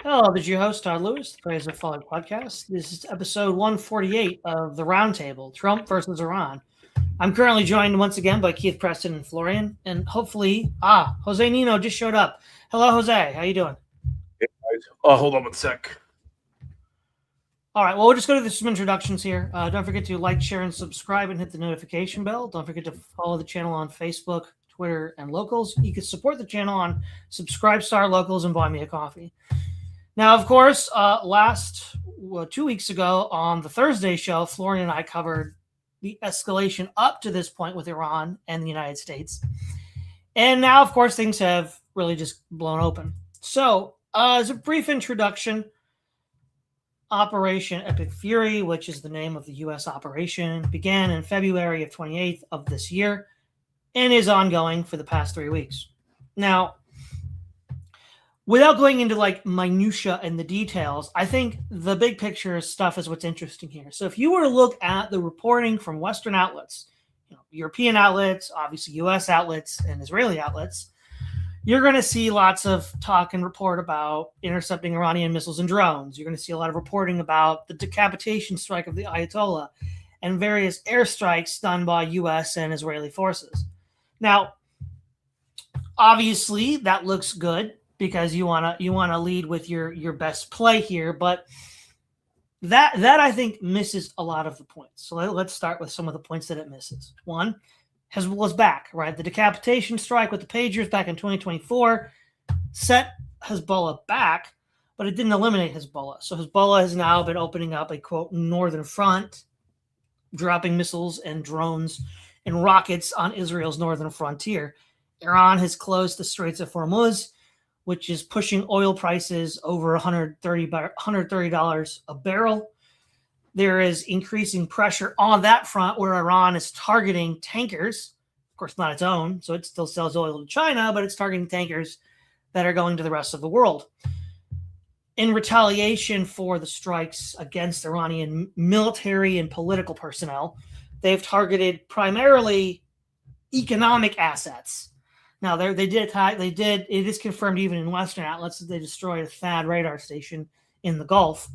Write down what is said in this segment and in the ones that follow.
Hello, this is your host, Todd Lewis, the Praise of Falling podcast. This is episode 148 of The Roundtable, Trump versus Iran. I'm currently joined once again by Keith Preston and Florian, and hopefully, José Niño just showed up. Hello, Jose. How you doing? Hey guys. Hold on one sec. All right, well, we'll just go to some introductions here. Don't forget to like, share, and subscribe and hit the notification bell. Don't forget to follow the channel on Facebook, Twitter, and Locals. You can support the channel on Subscribestar, Locals, and Buy Me a Coffee. Now, of course, 2 weeks ago on the Thursday show, Florian and I covered the escalation up to this point with Iran and the United States. And now, of course, things have really just blown open. So, as a brief introduction, Operation Epic Fury, which is the name of the U.S. operation, began in February of 28th of this year and is ongoing for the past 3 weeks. Now, without going into like minutia and the details, I think the big picture stuff is what's interesting here. So if you were to look at the reporting from Western outlets, European outlets, obviously U.S. outlets, and Israeli outlets, you're going to see lots of talk and report about intercepting Iranian missiles and drones. You're going to see a lot of reporting about the decapitation strike of the Ayatollah and various airstrikes done by U.S. and Israeli forces. Now, obviously, that looks good because you want to lead with your best play here, but that I think misses a lot of the points. So let's start with some of the points that it misses. One, Hezbollah's back, right? The decapitation strike with the pagers back in 2024 set Hezbollah back, but it didn't eliminate Hezbollah. So Hezbollah has now been opening up a, quote, northern front, dropping missiles and drones and rockets on Israel's northern frontier. Iran has closed the Straits of Hormuz, which is pushing oil prices over $130 a barrel. There is increasing pressure on that front where Iran is targeting tankers, of course, not its own, so it still sells oil to China, but it's targeting tankers that are going to the rest of the world. In retaliation for the strikes against Iranian military and political personnel, they've targeted primarily economic assets. Now, it is confirmed even in Western outlets that they destroyed a THAAD radar station in the Gulf.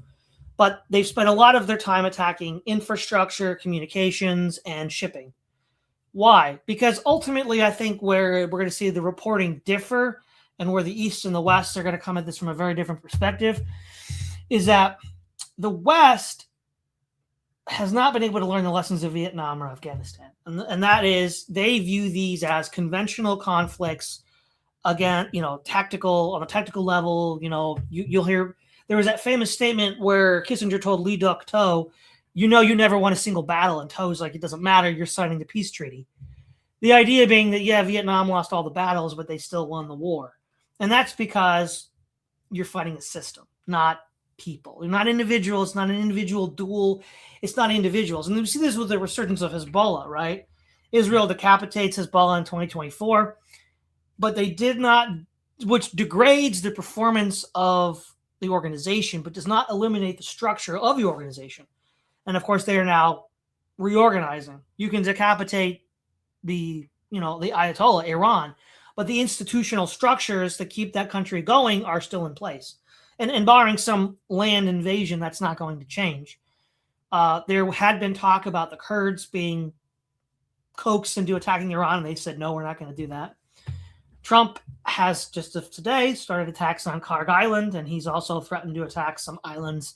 But they've spent a lot of their time attacking infrastructure, communications, and shipping. Why? Because ultimately, I think where we're going to see the reporting differ and where the East and the West are going to come at this from a very different perspective is that the West has not been able to learn the lessons of Vietnam or Afghanistan. And that is, they view these as conventional conflicts, again, tactical, on a tactical level. You'll hear, there was that famous statement where Kissinger told Lee Duc-To, you never won a single battle, and To's like, it doesn't matter, you're signing the peace treaty. The idea being that, yeah, Vietnam lost all the battles, but they still won the war. And that's because you're fighting a system, not people. You're not individuals, not an individual duel. It's not individuals. And you see this with the resurgence of Hezbollah, right? Israel decapitates Hezbollah in 2024, but they did not, which degrades the performance of the organization, but does not eliminate the structure of the organization. And of course, they are now reorganizing. You can decapitate the Ayatollah, Iran, but the institutional structures that keep that country going are still in place. And barring some land invasion, that's not going to change. There had been talk about the Kurds being coaxed into attacking Iran, and they said, no, we're not going to do that. Trump has just today started attacks on Kharg Island, and he's also threatened to attack some islands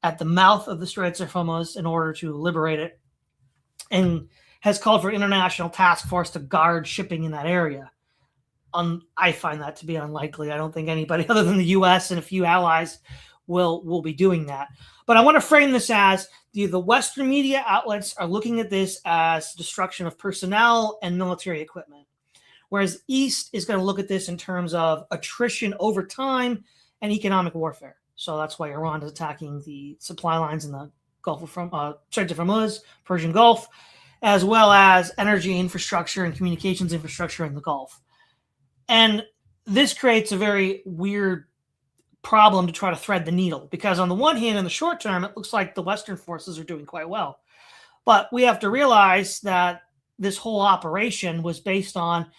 at the mouth of the Straits of Hormuz in order to liberate it, and has called for international task force to guard shipping in that area. I find that to be unlikely. I don't think anybody other than the U.S. and a few allies will be doing that. But I want to frame this as the Western media outlets are looking at this as destruction of personnel and military equipment, whereas East is going to look at this in terms of attrition over time and economic warfare. So that's why Iran is attacking the supply lines in the Gulf of Strait of Hormuz, Persian Gulf, as well as energy infrastructure and communications infrastructure in the Gulf. And this creates a very weird problem to try to thread the needle, because on the one hand, in the short term, it looks like the Western forces are doing quite well. But we have to realize that this whole operation was based on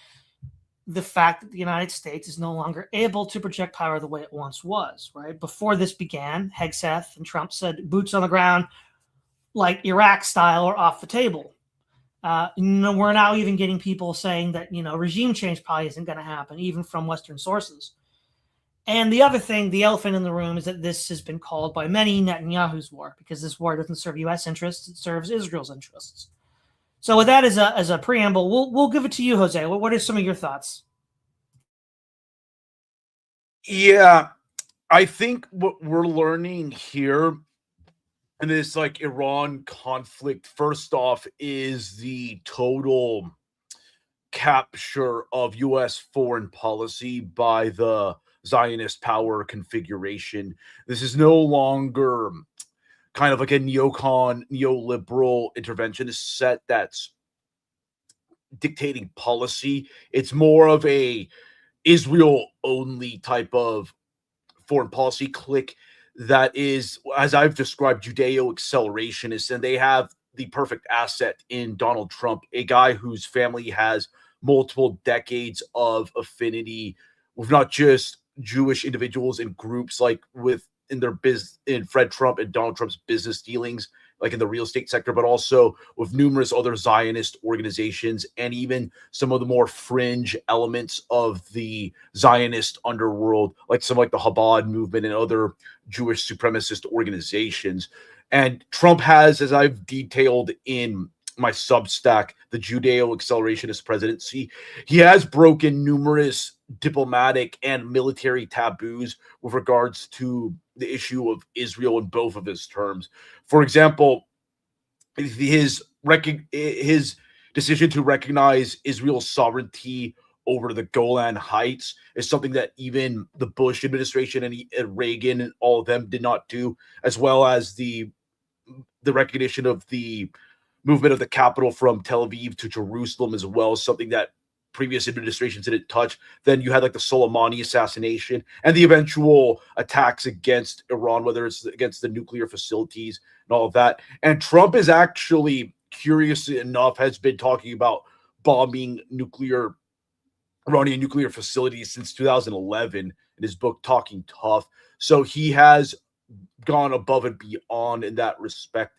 the fact that the United States is no longer able to project power the way it once was, right? Before this began, Hegseth and Trump said boots on the ground, like Iraq style, or off the table. We're now even getting people saying that, regime change probably isn't going to happen, even from Western sources. And the other thing, the elephant in the room, is that this has been called by many Netanyahu's war, because this war doesn't serve U.S. interests, it serves Israel's interests. So with that as a preamble, we'll give it to you, Jose. What are some of your thoughts? Yeah, I think what we're learning here in this Iran conflict, first off, is the total capture of U.S. foreign policy by the Zionist power configuration. This is no longer kind of like a neocon, neoliberal interventionist set that's dictating policy. It's more of a Israel-only type of foreign policy clique that is, as I've described, Judeo-accelerationist, and they have the perfect asset in Donald Trump, a guy whose family has multiple decades of affinity with not just Jewish individuals and groups in Fred Trump and Donald Trump's business dealings, like in the real estate sector, but also with numerous other Zionist organizations and even some of the more fringe elements of the Zionist underworld, like the Chabad movement and other Jewish supremacist organizations. And Trump has, as I've detailed in my Substack, the Judeo-accelerationist presidency, he has broken numerous diplomatic and military taboos with regards to the issue of Israel in both of his terms. For example, his decision to recognize Israel's sovereignty over the Golan Heights is something that even the Bush administration and Reagan and all of them did not do, as well as the recognition of the movement of the capital from Tel Aviv to Jerusalem as well, something that previous administrations didn't touch. Then you had the Soleimani assassination and the eventual attacks against Iran, whether it's against the nuclear facilities and all of that. And Trump is actually, curiously enough, has been talking about bombing Iranian nuclear facilities since 2011 in his book Talking Tough. So he has gone above and beyond in that respect.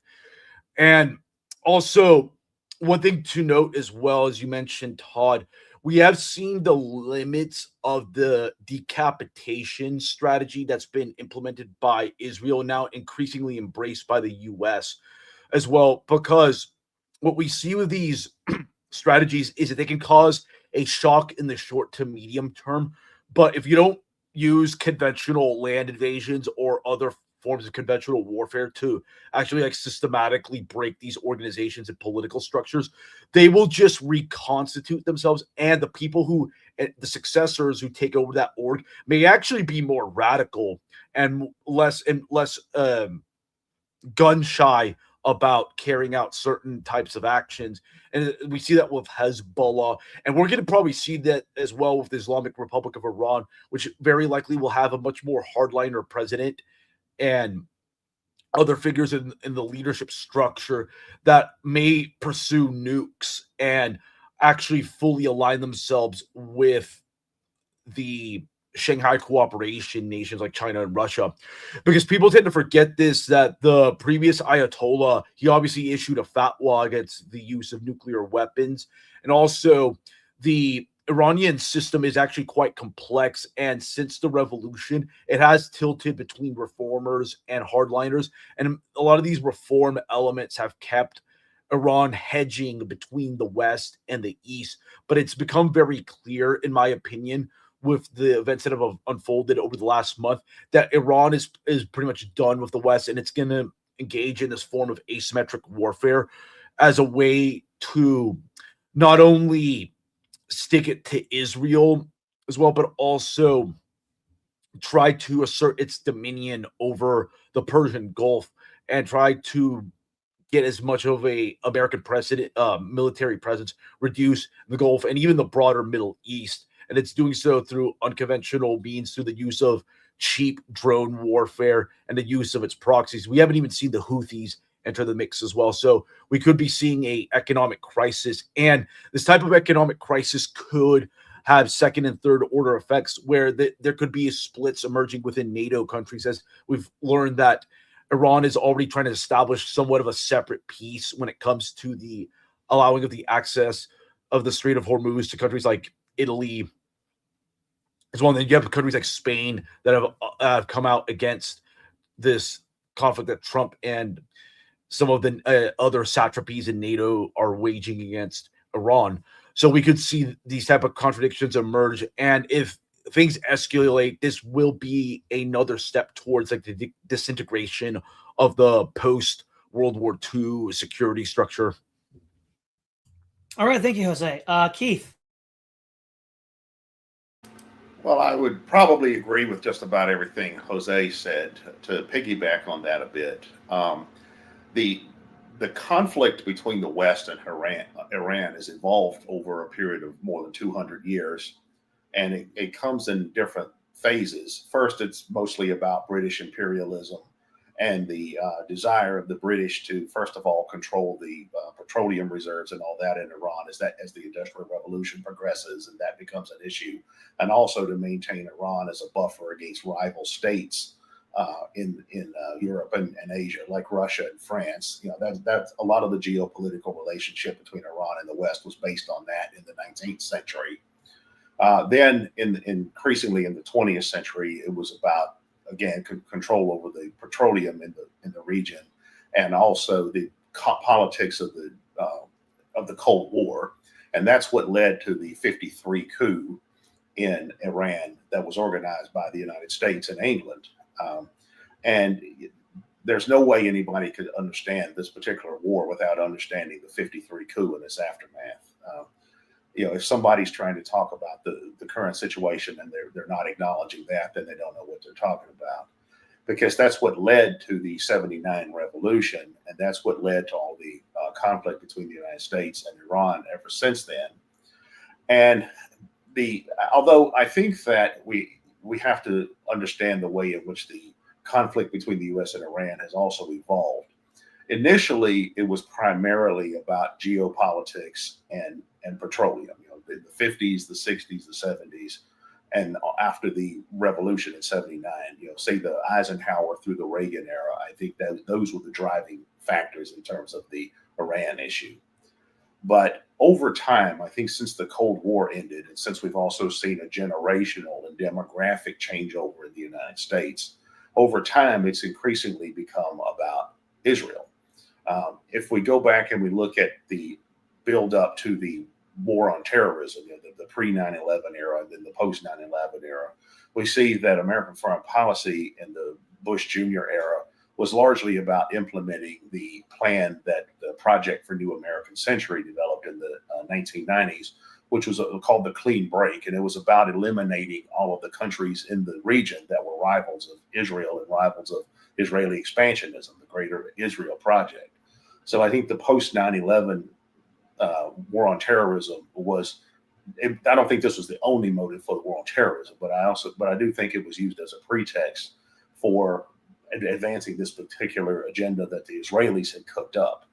And also, one thing to note as well, as you mentioned, Todd, we have seen the limits of the decapitation strategy that's been implemented by Israel, now increasingly embraced by the U.S. as well, because what we see with these strategies is that they can cause a shock in the short to medium term. But if you don't use conventional land invasions or other forms of conventional warfare to actually systematically break these organizations and political structures, they will just reconstitute themselves, and the people the successors who take over that org may actually be more radical and less gun shy about carrying out certain types of actions. And we see that with Hezbollah, and we're going to probably see that as well with the Islamic Republic of Iran, which very likely will have a much more hardliner president and other figures in the leadership structure that may pursue nukes and actually fully align themselves with the Shanghai cooperation nations like China and Russia. Because people tend to forget that the previous Ayatollah, he obviously issued a fatwa against the use of nuclear weapons. And also the Iranian system is actually quite complex, and since the revolution, it has tilted between reformers and hardliners, and a lot of these reform elements have kept Iran hedging between the West and the East. But it's become very clear, in my opinion, with the events that have unfolded over the last month, that Iran is pretty much done with the West, and it's going to engage in this form of asymmetric warfare as a way to not only stick it to Israel as well, but also try to assert its dominion over the Persian Gulf and try to get as much of a American military presence reduce the Gulf and even the broader Middle East. And it's doing so through unconventional means, through the use of cheap drone warfare and the use of its proxies. We haven't even seen the Houthis enter the mix as well. So we could be seeing an economic crisis, and this type of economic crisis could have second and third order effects where there could be splits emerging within NATO countries, as we've learned that Iran is already trying to establish somewhat of a separate peace when it comes to the allowing of the access of the Strait of Hormuz to countries like Italy as well. And then you have countries like Spain that have come out against this conflict that Trump and some of the other satrapies in NATO are waging against Iran. So we could see these type of contradictions emerge. And if things escalate, this will be another step towards like the disintegration of the post World War II security structure. All right. Thank you, Jose. Keith. Well, I would probably agree with just about everything Jose said. To piggyback on that a bit, the conflict between the West and Iran has evolved over a period of more than 200 years, and it comes in different phases. First, it's mostly about British imperialism and the desire of the British to, first of all, control the petroleum reserves and all that in Iran as the Industrial Revolution progresses, and that becomes an issue, and also to maintain Iran as a buffer against rival states in Europe and Asia, like Russia and France. That's a lot of the geopolitical relationship between Iran and the West was based on that in the 19th century. Then, increasingly in the 20th century, it was about, again, control over the petroleum in the region, and also the politics of the Cold War, and that's what led to the '53 coup in Iran that was organized by the United States and England. And there's no way anybody could understand this particular war without understanding the '53 coup and its aftermath. If somebody's trying to talk about the current situation and they're not acknowledging that, then they don't know what they're talking about, because that's what led to the '79 revolution, and that's what led to all the conflict between the United States and Iran ever since then. And although I think that we have to understand the way in which the conflict between the U.S. and Iran has also evolved. Initially, it was primarily about geopolitics and petroleum. In the '50s, the '60s, the '70s, and after the revolution in '79. Say the Eisenhower through the Reagan era. I think that those were the driving factors in terms of the Iran issue. But over time, I think since the Cold War ended, and since we've also seen a generational and demographic changeover in the United States, over time, it's increasingly become about Israel. If we go back and we look at the build up to the war on terrorism, the pre 9/11 era, and then the post 9/11 era, we see that American foreign policy in the Bush Jr. era was largely about implementing the plan that the Project for New American Century developed in the 1990s, which was called the Clean Break. And it was about eliminating all of the countries in the region that were rivals of Israel and rivals of Israeli expansionism, the Greater Israel Project. So I think the post 9/11 war on terrorism I don't think this was the only motive for the war on terrorism, but I do think it was used as a pretext for advancing this particular agenda that the Israelis had cooked up.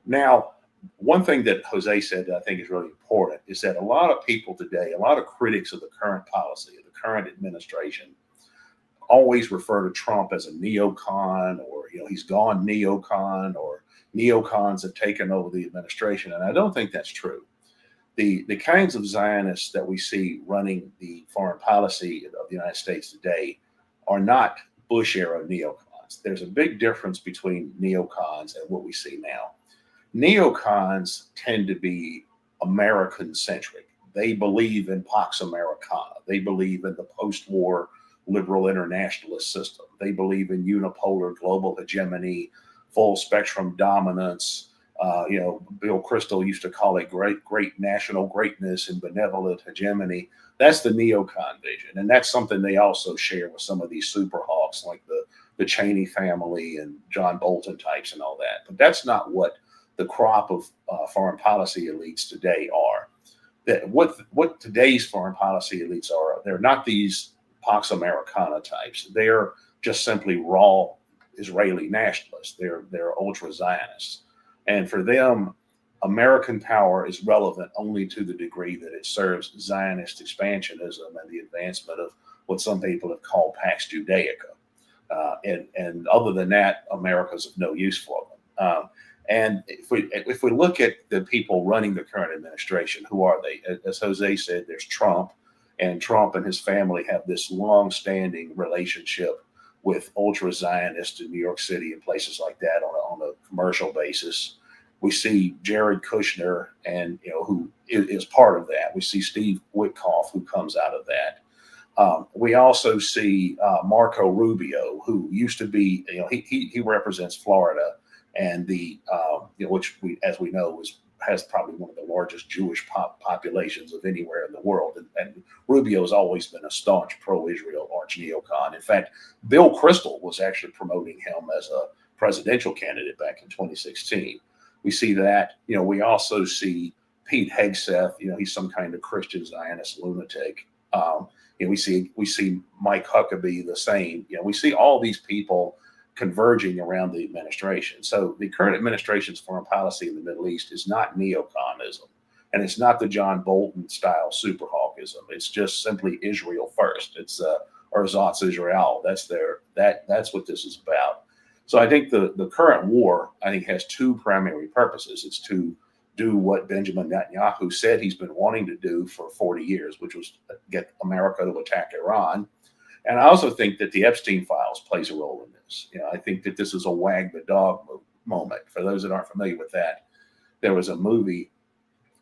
Now, one thing that Jose said that I think is really important is that a lot of people today, a lot of critics of the current policy, of the current administration, always refer to Trump as a neocon, or he's gone neocon, or neocons have taken over the administration. And I don't think that's true. The kinds of Zionists that we see running the foreign policy of the United States today are not Bush era neocons. There's a big difference between neocons and what we see now. Neocons tend to be American centric. They believe in Pax Americana. They believe in the post-war liberal internationalist system. They believe in unipolar global hegemony, full spectrum dominance. Bill Kristol used to call it great national greatness and benevolent hegemony. That's the neocon vision. And that's something they also share with some of these super hawks like the Cheney family and John Bolton types and all that. But that's not what the crop of foreign policy elites today are. What today's foreign policy elites are, they're not these Pax Americana types. They're just simply raw Israeli nationalists. They're ultra Zionists. And for them, American power is relevant only to the degree that it serves Zionist expansionism and the advancement of what some people have called Pax Judaica. And other than that, America's of no use for them. And if we look at the people running the current administration, who are they? As Jose said, there's Trump, and Trump and his family have this long-standing relationship with ultra-Zionists in New York City and places like that on a commercial basis. We see Jared Kushner, and who is part of that. We see Steve Witkoff, who comes out of that. We also see Marco Rubio, who used to be, he represents Florida, and which as we know has probably one of the largest Jewish populations of anywhere in the world. And Rubio has always been a staunch pro-Israel arch neocon. In fact, Bill Kristol was actually promoting him as a presidential candidate back in 2016. We see that. We also see Pete Hegseth. He's some kind of Christian Zionist lunatic. We see Mike Huckabee the same. We see all these people converging around the administration. So the current administration's foreign policy in the Middle East is not neoconism, and it's not the John Bolton style super hawkism. It's just simply Israel first. It's Ersatz Israel. That's what this is about. So I think the current war, has two primary purposes. It's to do what Benjamin Netanyahu said he's been wanting to do for 40 years, which was get America to attack Iran. And I also think that the Epstein files plays a role in this. I think that this is a wag the dog moment. For those that aren't familiar with that, there was a movie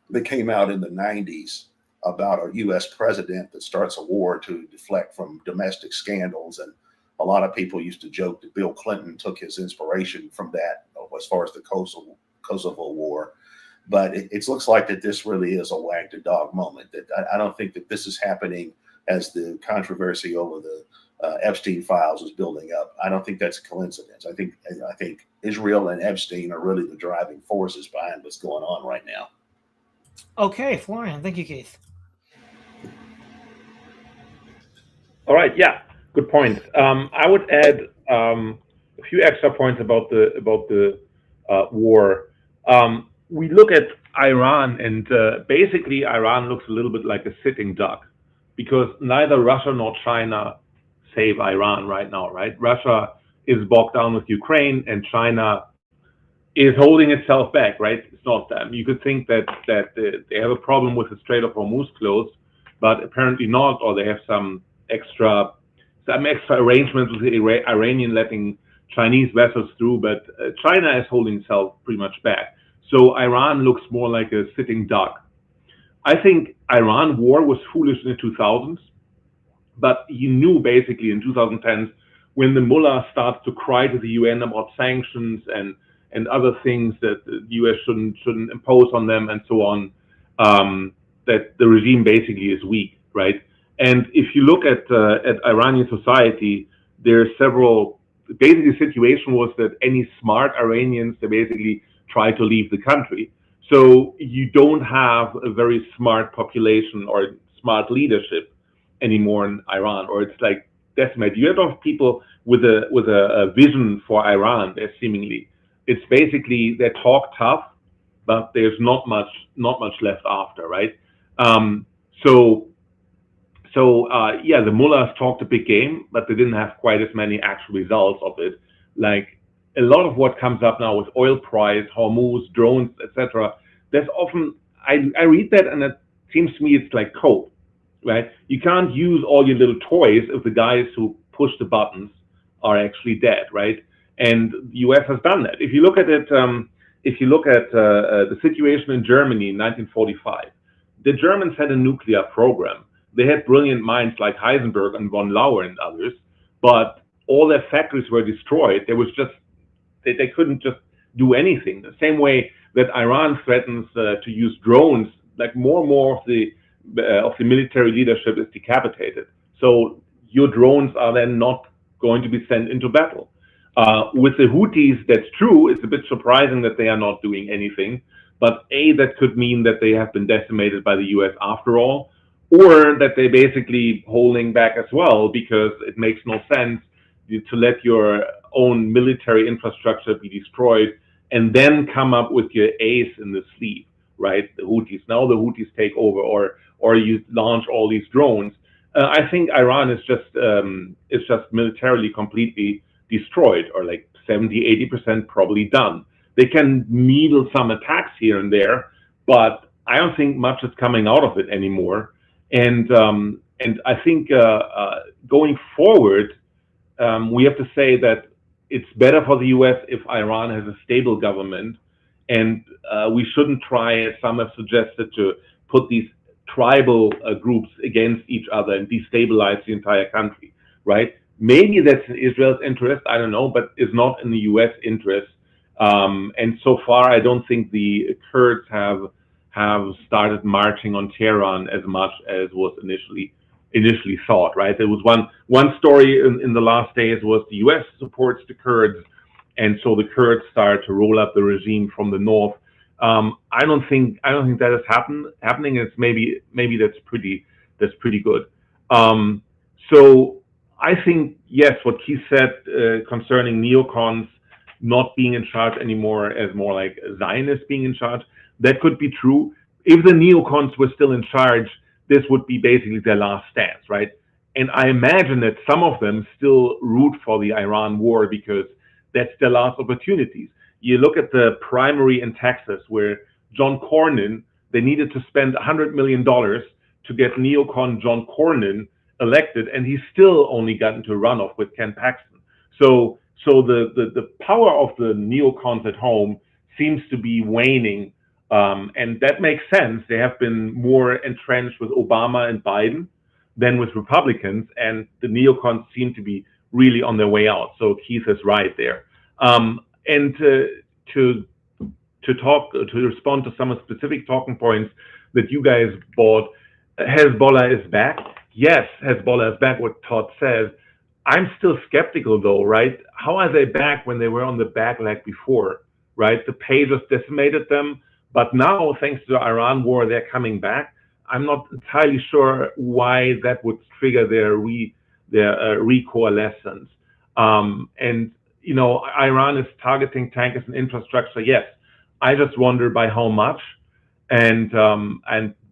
that came out in the 90s about a U.S. president that starts a war to deflect from domestic scandals. And a lot of people used to joke that Bill Clinton took his inspiration from that as far as the Kosovo War. But it looks like that this really is a wag the dog moment. That I don't think that this is happening as the controversy over the Epstein files is building up. I don't think that's a coincidence. I think Israel and Epstein are really the driving forces behind what's going on right now. Okay, Florian. Thank you, Keith. All right. Yeah. Good point. I would add a few extra points about the war. We look at Iran, and basically Iran looks a little bit like a sitting duck, because neither Russia nor China save Iran right now, right? Russia is bogged down with Ukraine, and China is holding itself back, right? It's not them. You could think that they have a problem with the Strait of Hormuz closed, but apparently not, or they have some extra arrangements with the Iranian letting Chinese vessels through, but China is holding itself pretty much back. So Iran looks more like a sitting duck. I think Iran war was foolish in the 2000s, but you knew basically in 2010 when the mullah started to cry to the UN about sanctions and other things that the US shouldn't impose on them and so on, that the regime basically is weak, right? And if you look at Iranian society, there are several. Basically, the situation was that any smart Iranians, they basically try to leave the country. So you don't have a very smart population or smart leadership anymore in Iran, or it's like decimated. You have people with a vision for Iran. They're seemingly, it's basically they talk tough, but there's not much left after, right? The mullahs talked a big game, but they didn't have quite as many actual results of it. Like a lot of what comes up now with oil price, Hormuz, drones, etc. There's often I read that and it seems to me it's like code, right? You can't use all your little toys if the guys who push the buttons are actually dead, right? And the US has done that. If you look at it, the situation in Germany in 1945, the Germans had a nuclear program. They had brilliant minds like Heisenberg and von Lauer and others, but all their factories were destroyed. There was just they couldn't just do anything. The same way that Iran threatens to use drones, like more and more of the military leadership is decapitated. So your drones are then not going to be sent into battle. With the Houthis, that's true. It's a bit surprising that they are not doing anything, but that could mean that they have been decimated by the US after all, or that they're basically holding back as well, because it makes no sense to let your own military infrastructure be destroyed and then come up with your ace in the sleeve, right? The Houthis. Now the Houthis take over, or you launch all these drones. I think Iran is just militarily completely destroyed, or like 70-80% probably done. They can needle some attacks here and there, but I don't think much is coming out of it anymore. And I think going forward, we have to say that it's better for the U.S. if Iran has a stable government, and we shouldn't try, as some have suggested, to put these tribal groups against each other and destabilize the entire country, right? Maybe that's in Israel's interest, I don't know, but it's not in the U.S. interest. And so far, I don't think the Kurds have started marching on Tehran as much as was initially thought, right? There was one story in the last days was the U.S. supports the Kurds, and so the Kurds started to roll up the regime from the north. I don't think that is happening. It's maybe that's pretty good. So I think, yes, what Keith said concerning neocons not being in charge anymore, as more like Zionists being in charge, that could be true. If the neocons were still in charge, this would be basically their last stance, right? And I imagine that some of them still root for the Iran war because that's their last opportunities. You look at the primary in Texas where John Cornyn, they needed to spend $100 million to get neocon John Cornyn elected, and he's still only gotten to runoff with Ken Paxton. So the power of the neocons at home seems to be waning, and that makes sense. They have been more entrenched with Obama and Biden than with Republicans, and the neocons seem to be really on their way out. So Keith is right there. And to respond to some specific talking points that you guys brought, Hezbollah is back. Yes, Hezbollah is back, what Todd says. I'm still skeptical though, right? How are they back when they were on the back leg before, right? The pay just decimated them, but now, thanks to the Iran war, they're coming back. I'm not entirely sure why that would trigger their recoalescence. And you know, Iran is targeting tankers and infrastructure. Yes, I just wonder by how much. And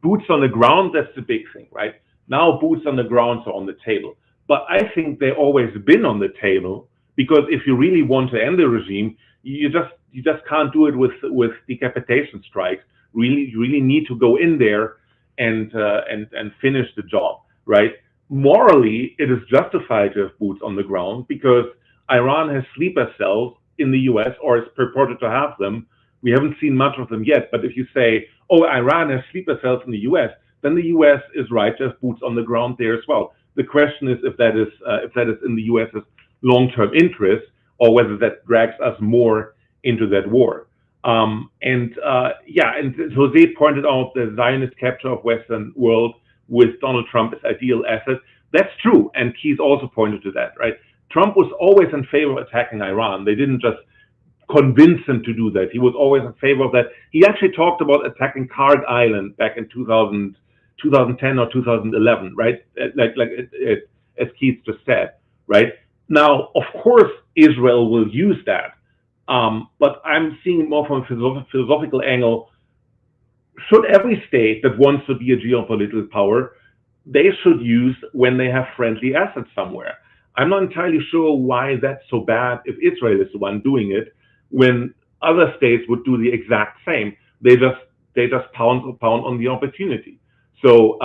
boots on the ground, that's the big thing, right? Now boots on the ground are on the table. But I think they've always been on the table, because if you really want to end the regime, you just can't do it with decapitation strikes. You really need to go in there and finish the job, right? Morally, it is justified to have boots on the ground because Iran has sleeper cells in the U.S., or is purported to have them. We haven't seen much of them yet, but if you say, oh, Iran has sleeper cells in the U.S., then the U.S. is right to have boots on the ground there as well. The question is if that is in the U.S.'s long-term interest, or whether that drags us more into that war. And Jose pointed out the Zionist capture of Western world with Donald Trump as ideal asset. That's true, and Keith also pointed to that, right? Trump was always in favor of attacking Iran. They didn't just convince him to do that. He was always in favor of that. He actually talked about attacking Karg Island back in 2010 or 2011, right? As Keith just said, right? Now, of course, Israel will use that, but I'm seeing it more from a philosophical angle. Should every state that wants to be a geopolitical power, they should use when they have friendly assets somewhere. I'm not entirely sure why that's so bad if Israel is the one doing it, when other states would do the exact same. They just pound on the opportunity. So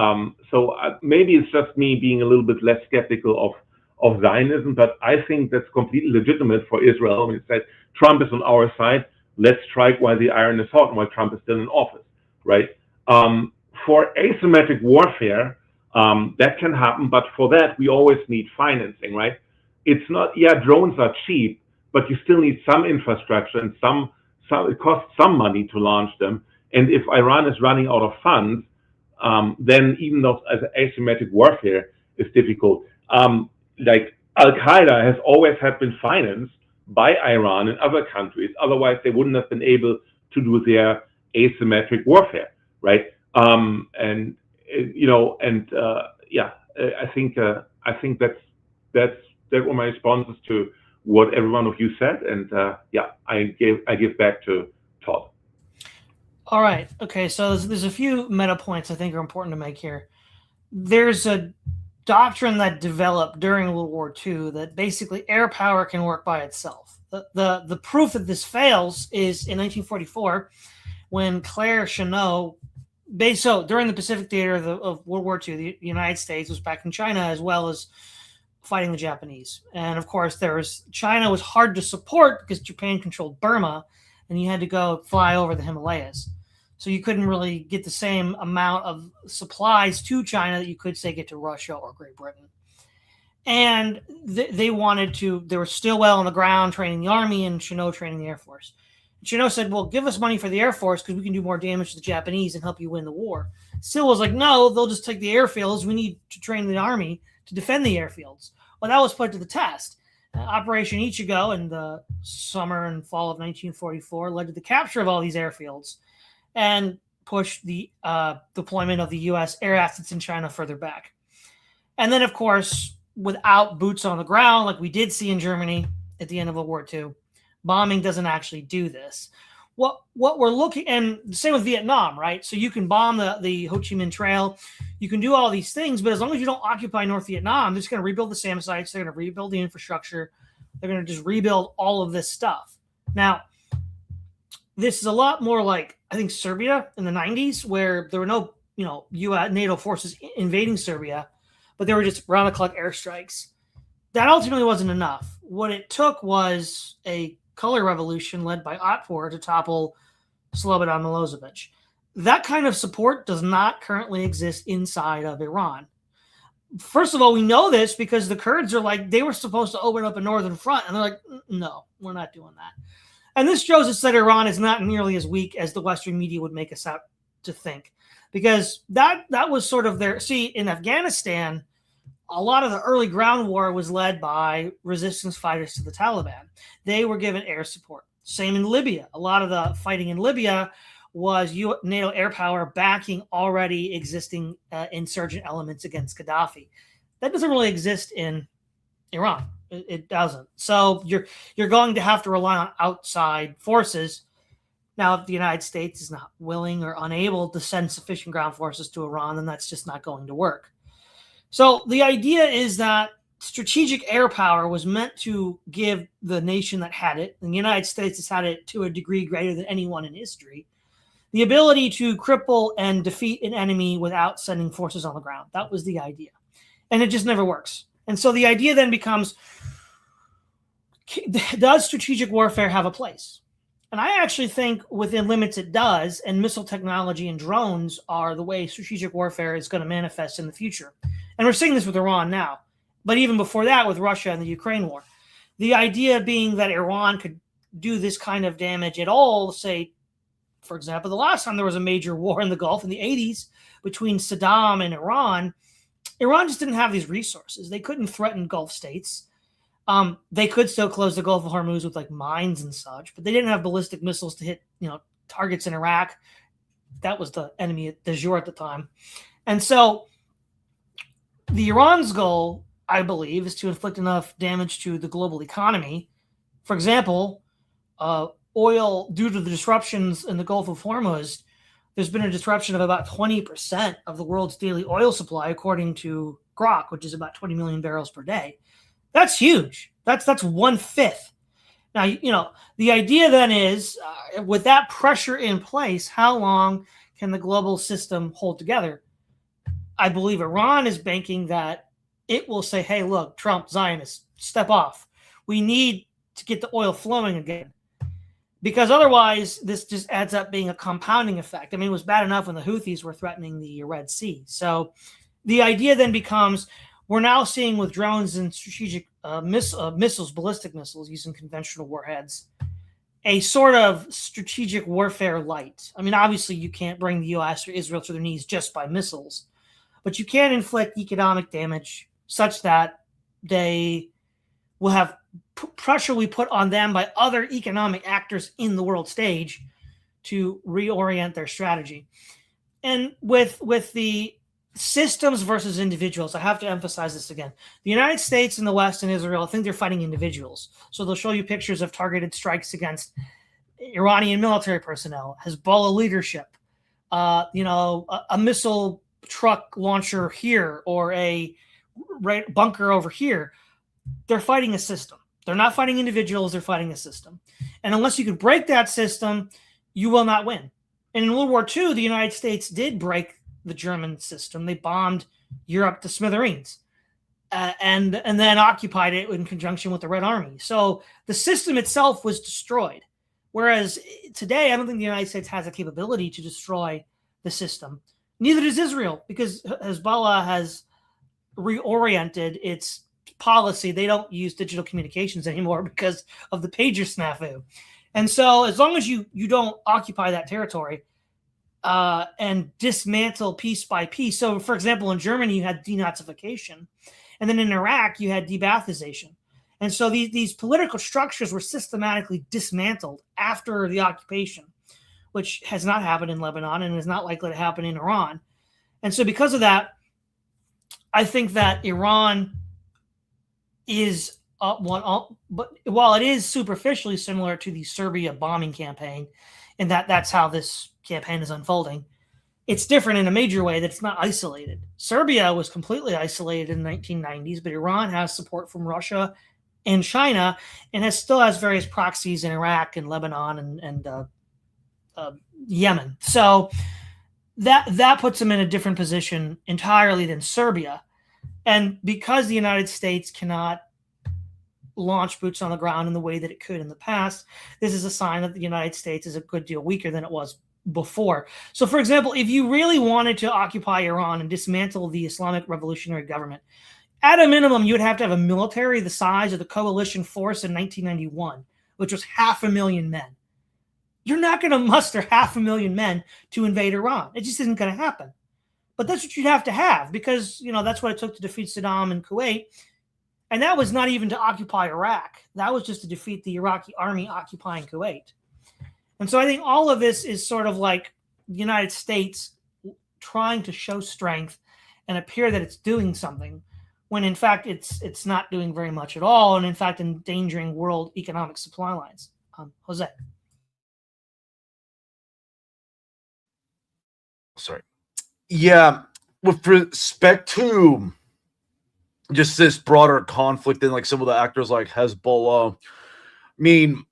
maybe it's just me being a little bit less skeptical of Zionism, but I think that's completely legitimate for Israel when it said Trump is on our side. Let's strike while the iron is hot and while Trump is still in office, right? For asymmetric warfare, that can happen, but for that we always need financing, right? It's not, drones are cheap, but you still need some infrastructure and some it costs some money to launch them. And if Iran is running out of funds, then even though as asymmetric warfare is difficult, like Al-Qaeda has always been financed by Iran and other countries. Otherwise, they wouldn't have been able to do their asymmetric warfare, right? I think that's were my responses to what every one of you said, and I give back to Todd. All right. Okay. So there's a few meta points I think are important to make here. There's a doctrine that developed during World War II that basically air power can work by itself. The proof that this fails is in 1944 when Claire Chennault, during the Pacific Theater of World War II, the United States was backing China as well as fighting the Japanese. And of course, China was hard to support because Japan controlled Burma, and you had to go fly over the Himalayas. So you couldn't really get the same amount of supplies to China that you could, say, get to Russia or Great Britain. And they were Stilwell on the ground training the army and Chennault training the Air Force. Chennault said, well, give us money for the Air Force because we can do more damage to the Japanese and help you win the war. Stilwell's like, no, they'll just take the airfields. We need to train the army to defend the airfields. Well, that was put to the test. Operation Ichigo in the summer and fall of 1944 led to the capture of all these airfields and pushed the deployment of the U.S. air assets in China further back. And then, of course, without boots on the ground, like we did see in Germany at the end of World War II, bombing doesn't actually do this. What we're looking, and the same with Vietnam, right? So you can bomb the Ho Chi Minh Trail, you can do all these things, but as long as you don't occupy North Vietnam, they're just going to rebuild the SAM sites, they're going to rebuild the infrastructure, they're going to just rebuild all of this stuff. Now, this is a lot more like, I think, Serbia in the 90s, where there were no, U.S. NATO forces invading Serbia, but they were just round-the-clock airstrikes. That ultimately wasn't enough. What it took was a color revolution led by Otpor to topple Slobodan Milosevic. That kind of support does not currently exist inside of Iran. First of all, we know this because the Kurds are like, they were supposed to open up a northern front, and they're like, no, we're not doing that. And this shows us that Iran is not nearly as weak as the Western media would make us out to think, because that was sort of in Afghanistan, a lot of the early ground war was led by resistance fighters to the Taliban. They were given air support. Same in Libya. A lot of the fighting in Libya was NATO air power backing already existing insurgent elements against Gaddafi. That doesn't really exist in Iran. It doesn't. So you're going to have to rely on outside forces. Now, if the United States is not willing or unable to send sufficient ground forces to Iran, then that's just not going to work. So the idea is that strategic air power was meant to give the nation that had it, and the United States has had it to a degree greater than anyone in history, the ability to cripple and defeat an enemy without sending forces on the ground. That was the idea. And it just never works. And so the idea then becomes, does strategic warfare have a place? And I actually think within limits it does, and missile technology and drones are the way strategic warfare is going to manifest in the future. And we're seeing this with Iran now, but even before that with Russia and the Ukraine war. The idea being that Iran could do this kind of damage at all, say, for example, the last time there was a major war in the Gulf in the 80s between Saddam and Iran just didn't have these resources. They couldn't threaten Gulf states. They could still close the Gulf of Hormuz with like mines and such, but they didn't have ballistic missiles to hit, targets in Iraq. That was the enemy de jour at the time. And so the Iran's goal, I believe, is to inflict enough damage to the global economy. For example, oil, due to the disruptions in the Gulf of Hormuz, there's been a disruption of about 20% of the world's daily oil supply, according to Grok, which is about 20 million barrels per day. That's huge. That's 1/5. Now, the idea then is, with that pressure in place, how long can the global system hold together? I believe Iran is banking that it will say, hey, look, Trump, Zionists, step off. We need to get the oil flowing again. Because otherwise, this just adds up being a compounding effect. I mean, it was bad enough when the Houthis were threatening the Red Sea. So the idea then becomes, we're now seeing with drones and strategic missiles, ballistic missiles using conventional warheads, a sort of strategic warfare light. I mean, obviously, you can't bring the U.S. or Israel to their knees just by missiles, but you can inflict economic damage such that they will have pressure we put on them by other economic actors in the world stage to reorient their strategy. And with the systems versus individuals. I have to emphasize this again. The United States and the West and Israel, I think they're fighting individuals. So they'll show you pictures of targeted strikes against Iranian military personnel, Hezbollah leadership, a missile truck launcher here or a bunker over here. They're fighting a system. They're not fighting individuals. They're fighting a system. And unless you can break that system, you will not win. And in World War II, the United States did break the German system. They bombed Europe to smithereens and then occupied it in conjunction with the Red Army. So the system itself was destroyed. Whereas today, I don't think the United States has the capability to destroy the system. Neither does Israel, because Hezbollah has reoriented its policy. They don't use digital communications anymore because of the pager snafu. And so as long as you don't occupy that territory, and dismantle piece by piece. So, for example, in Germany, you had denazification. And then in Iraq, you had de-Baathization. And so these political structures were systematically dismantled after the occupation, which has not happened in Lebanon and is not likely to happen in Iran. And so because of that, I think that Iran is but while it is superficially similar to the Serbia bombing campaign, and that's how this campaign is unfolding, it's different in a major way that it's not isolated. Serbia was completely isolated in the 1990s, but Iran has support from Russia and China, and still has various proxies in Iraq and Lebanon and Yemen. So that puts them in a different position entirely than Serbia. And because the United States cannot launch boots on the ground in the way that it could in the past, this is a sign that the United States is a good deal weaker than it was before. So, for example, if you really wanted to occupy Iran and dismantle the Islamic Revolutionary Government, at a minimum, you would have to have a military the size of the coalition force in 1991, which was 500,000 men. You're not going to muster 500,000 men to invade Iran. It just isn't going to happen. But that's what you'd have to have, because that's what it took to defeat Saddam in Kuwait. And that was not even to occupy Iraq. That was just to defeat the Iraqi army occupying Kuwait. And so I think all of this is sort of like the United States trying to show strength and appear that it's doing something, when in fact it's not doing very much at all, and in fact endangering world economic supply lines. Jose. Sorry. Yeah, with respect to just this broader conflict and like some of the actors like Hezbollah, I mean,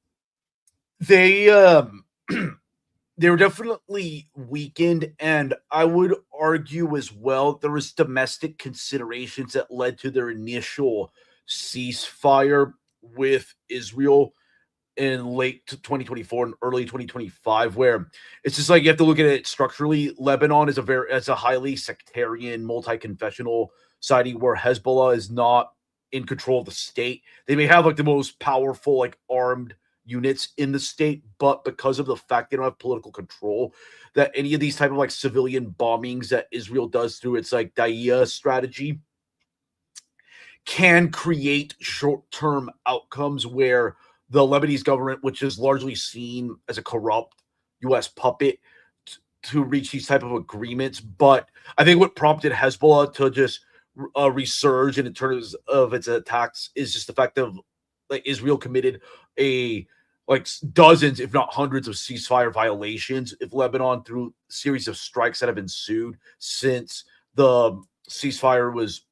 they were definitely weakened, and I would argue as well there was domestic considerations that led to their initial ceasefire with Israel in late 2024 and early 2025, where it's just like you have to look at it structurally. Lebanon is a highly sectarian, multi-confessional society where Hezbollah is not in control of the state. They may have like the most powerful like armed units in the state, but because of the fact they don't have political control, that any of these type of like civilian bombings that Israel does through its like Da'iya strategy can create short-term outcomes where the Lebanese government, which is largely seen as a corrupt U.S. puppet, to reach these type of agreements. But I think what prompted Hezbollah to just resurge in terms of its attacks is just the fact of like Israel committed dozens, if not hundreds, of ceasefire violations of Lebanon through a series of strikes that have ensued since the ceasefire was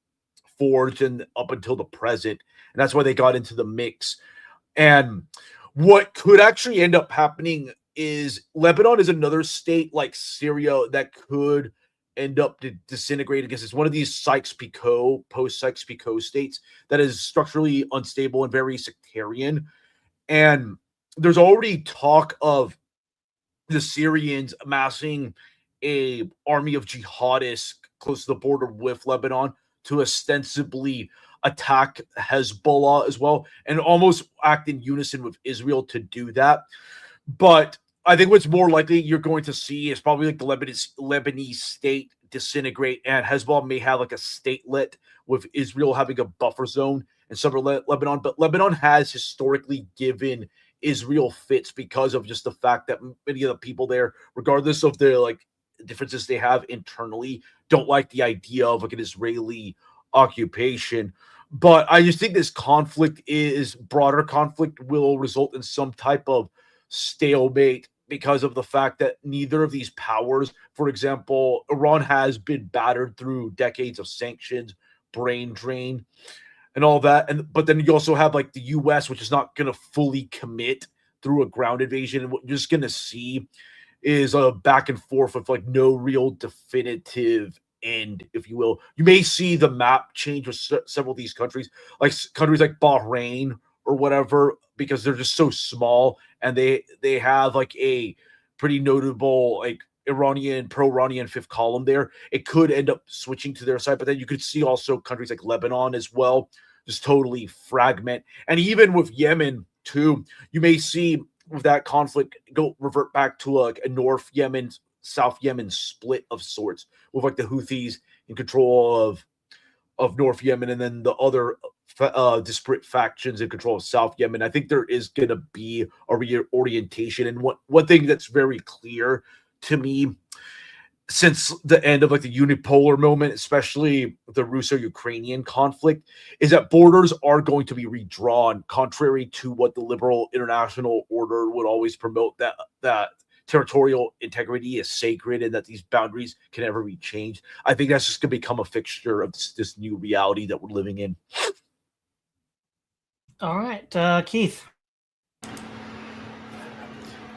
forged and up until the present. And that's why they got into the mix. And what could actually end up happening is Lebanon is another state like Syria that could end up disintegrating, because it's one of these Sykes-Picot, post-Sykes-Picot states that is structurally unstable and very sectarian. And there's already talk of the Syrians amassing a army of jihadists close to the border with Lebanon to ostensibly attack Hezbollah as well, and almost act in unison with Israel to do that. But I think what's more likely you're going to see is probably like the Lebanese state disintegrate, and Hezbollah may have like a statelet with Israel having a buffer zone in southern Lebanon. But Lebanon has historically given Israel fits because of just the fact that many of the people there, regardless of their like differences they have internally, don't like the idea of like an Israeli occupation. But I just think this broader conflict will result in some type of stalemate because of the fact that neither of these powers, for example, Iran has been battered through decades of sanctions, brain drain, and all that. But then you also have like the US, which is not going to fully commit through a ground invasion. And what you're just going to see is a back and forth with like no real definitive end, if you will. You may see the map change with several of these countries, like countries like Bahrain or whatever, because they're just so small and they have like a pretty notable like pro-Iranian fifth column there. It could end up switching to their side, but then you could see also countries like Lebanon as well just totally fragment. And even with Yemen too, you may see with that conflict revert back to like a North Yemen, South Yemen split of sorts, with like the Houthis in control of North Yemen and then the other disparate factions in control of South Yemen. I think there is going to be a reorientation. And one thing that's very clear to me since the end of like the unipolar moment, especially the Russo-Ukrainian conflict, is that borders are going to be redrawn, contrary to what the liberal international order would always promote, that territorial integrity is sacred and that these boundaries can never be changed. I think that's just going to become a fixture of this new reality that we're living in. All right, Keith.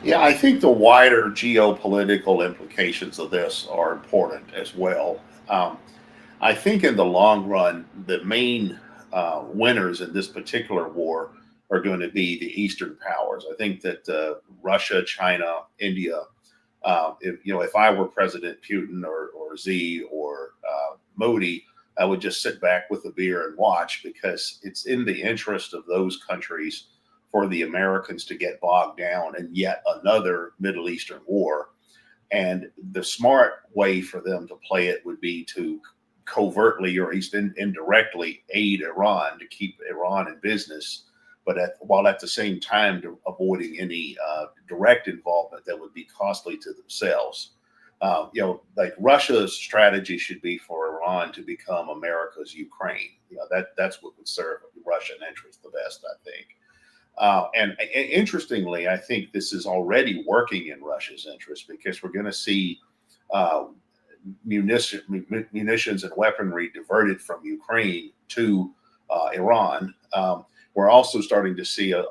Yeah, I think the wider geopolitical implications of this are important as well. I think in the long run, the main winners in this particular war are going to be the Eastern powers. I think that Russia, China, India. If I were President Putin or Xi or Modi, I would just sit back with a beer and watch, because it's in the interest of those countries for the Americans to get bogged down in yet another Middle Eastern war. And the smart way for them to play it would be to covertly or at least indirectly aid Iran to keep Iran in business, but while at the same time avoiding any direct involvement that would be costly to themselves. Like Russia's strategy should be for Iran to become America's Ukraine. That's what would serve Russian interests the best, I think. And interestingly, I think this is already working in Russia's interest, because we're going to see munitions and weaponry diverted from Ukraine to Iran. We're also starting to see an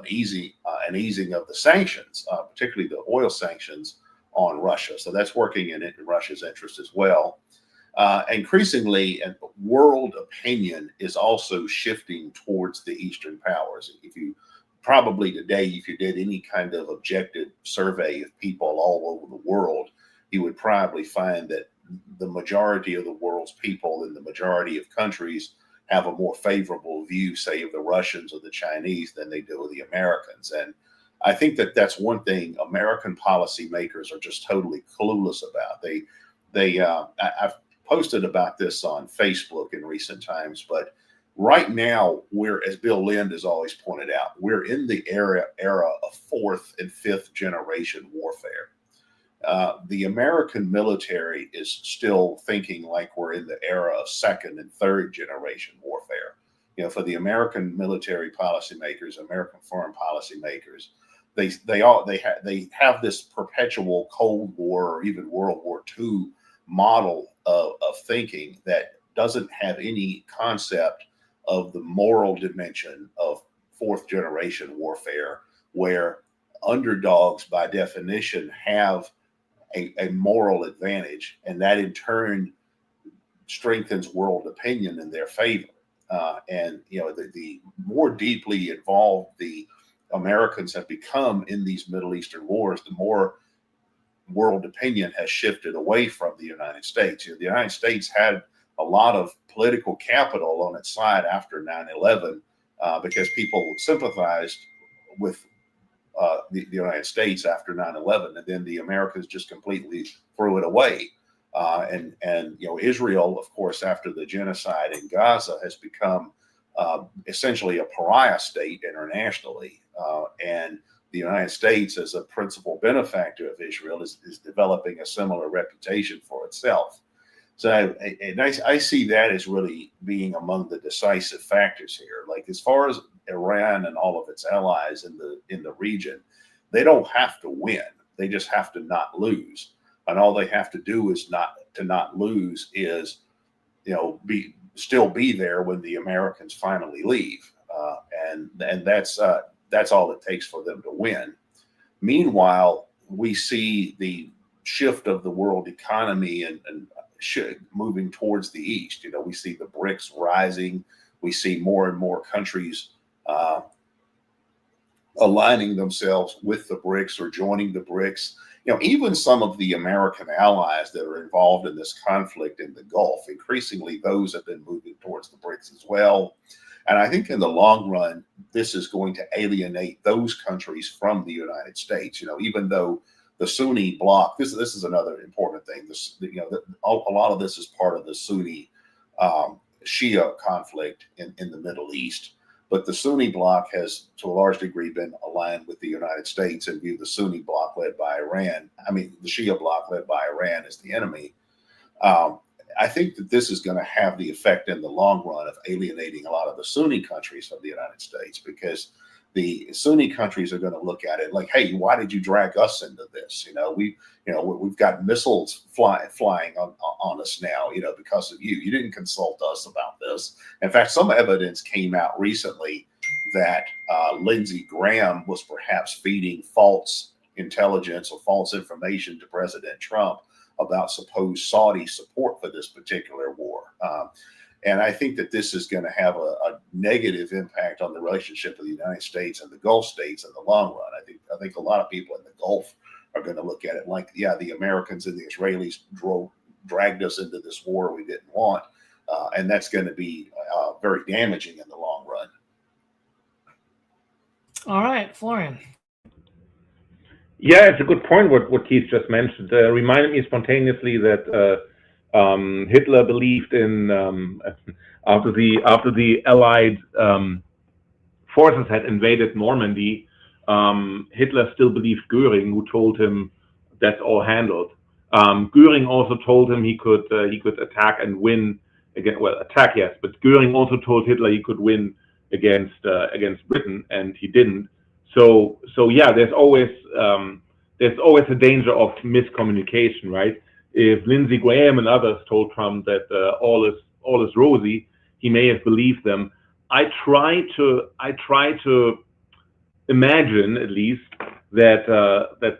easing of the sanctions, particularly the oil sanctions on Russia. So that's working in Russia's interest as well. Increasingly, and world opinion is also shifting towards the Eastern powers. If you did any kind of objective survey of people all over the world, you would probably find that the majority of the world's people in the majority of countries have a more favorable view, say, of the Russians or the Chinese than they do of the Americans. And I think that that's one thing American policymakers are just totally clueless about. I've posted about this on Facebook in recent times, but right now as Bill Lind has always pointed out, we're in the era of fourth and fifth generation warfare. The American military is still thinking like we're in the era of second and third generation warfare. For the American military policymakers, American foreign policymakers, they have this perpetual Cold War or even World War II model of thinking that doesn't have any concept of the moral dimension of fourth generation warfare, where underdogs by definition have a moral advantage, and that in turn strengthens world opinion in their favor. The more deeply involved the Americans have become in these Middle Eastern wars, the more world opinion has shifted away from the United States. The United States had a lot of political capital on its side after 9/11 because people sympathized with the United States after 9/11, and then the Americans just completely threw it away. Israel, of course, after the genocide in Gaza, has become essentially a pariah state internationally. And the United States, as a principal benefactor of Israel, is developing a similar reputation for itself. So I see that as really being among the decisive factors here. Like, as far as Iran and all of its allies in the region, they don't have to win. They just have to not lose. And all they have to do is not lose is, still be there when the Americans finally leave. And that's all it takes for them to win. Meanwhile, we see the shift of the world economy and moving towards the east. We see the BRICS rising. We see more and more countries aligning themselves with the BRICS or joining the BRICS. Even some of the American allies that are involved in this conflict in the Gulf, increasingly those have been moving towards the BRICS as well. And I think in the long run, this is going to alienate those countries from the United States. Even though the Sunni bloc, this is another important thing. A lot of this is part of the Sunni Shia conflict in the Middle East. But the Sunni bloc has, to a large degree, been aligned with the United States and view the Sunni bloc led by Iran, the Shia bloc led by Iran, as the enemy. I think that this is going to have the effect in the long run of alienating a lot of the Sunni countries of the United States, because the Sunni countries are going to look at it like, hey, why did you drag us into this? We've got missiles flying on us now, because of you. You didn't consult us about this. In fact, some evidence came out recently that Lindsey Graham was perhaps feeding false intelligence or false information to President Trump about supposed Saudi support for this particular war. And I think that this is going to have a negative impact on the relationship of the United States and the Gulf states in the long run. I think a lot of people in the Gulf are going to look at it like, yeah, the Americans and the Israelis dragged us into this war we didn't want. And that's going to be very damaging in the long run. All right, Florian. Yeah, it's a good point what Keith just mentioned. Reminded me spontaneously that Hitler believed in after the Allied forces had invaded Normandy. Hitler still believed Göring, who told him that's all handled. Göring also told him he could attack and win again. Well, attack, yes, but Göring also told Hitler he could win against Britain, and he didn't. So yeah, there's always a danger of miscommunication, right? If Lindsey Graham and others told Trump that all is rosy, he may have believed them. I try to imagine, at least, that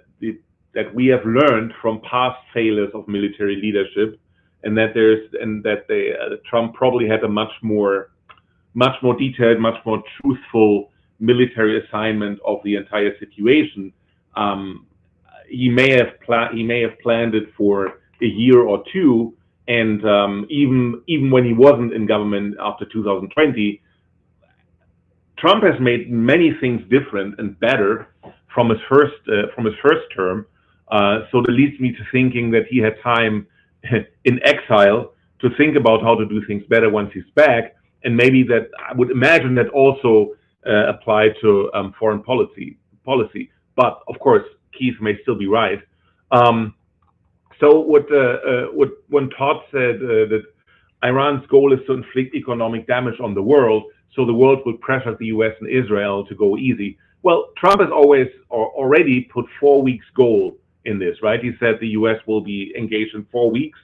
we have learned from past failures of military leadership, and that Trump probably had a much more detailed, much more truthful military assignment of the entire situation. He may have planned it for a year or two, and even when he wasn't in government after 2020, Trump has made many things different and better from his first term. So that leads me to thinking that he had time in exile to think about how to do things better once he's back, and maybe that I would imagine that also applied to foreign policy. But of course, Keith may still be right. So when Todd said that Iran's goal is to inflict economic damage on the world, so the world will pressure the U.S. and Israel to go easy. Well, Trump has already put 4 weeks goal in this, right? He said the U.S. will be engaged in 4 weeks,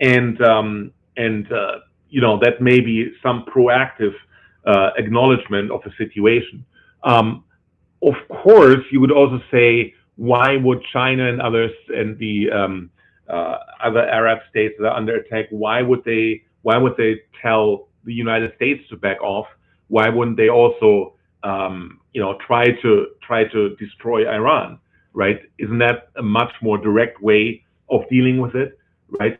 and that may be some proactive acknowledgement of the situation. Of course, you would also say, why would China and others and the other Arab states that are under attack, why would they tell the United States to back off? Why wouldn't they also try to destroy Iran, right? Isn't that a much more direct way of dealing with it, right?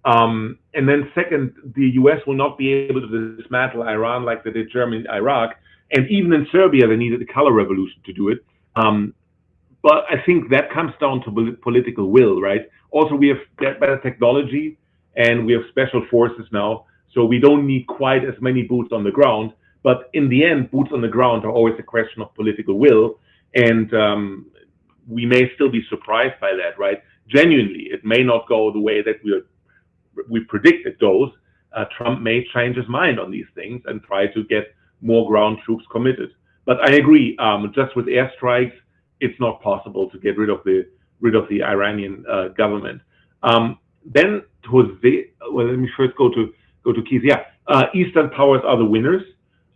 And then second, the US will not be able to dismantle Iran like they did Germany and Iraq. And even in Serbia, they needed a color revolution to do it. But I think that comes down to political will, right? Also, we have better technology and we have special forces now. So we don't need quite as many boots on the ground. But in the end, boots on the ground are always a question of political will. And we may still be surprised by that, right? Genuinely, it may not go the way that we predict it goes. Trump may change his mind on these things and try to get more ground troops committed. But I agree, just with airstrikes, it's not possible to get rid of the Iranian government. Then Jose, well, let me first go to Keith. Yeah, Eastern powers are the winners.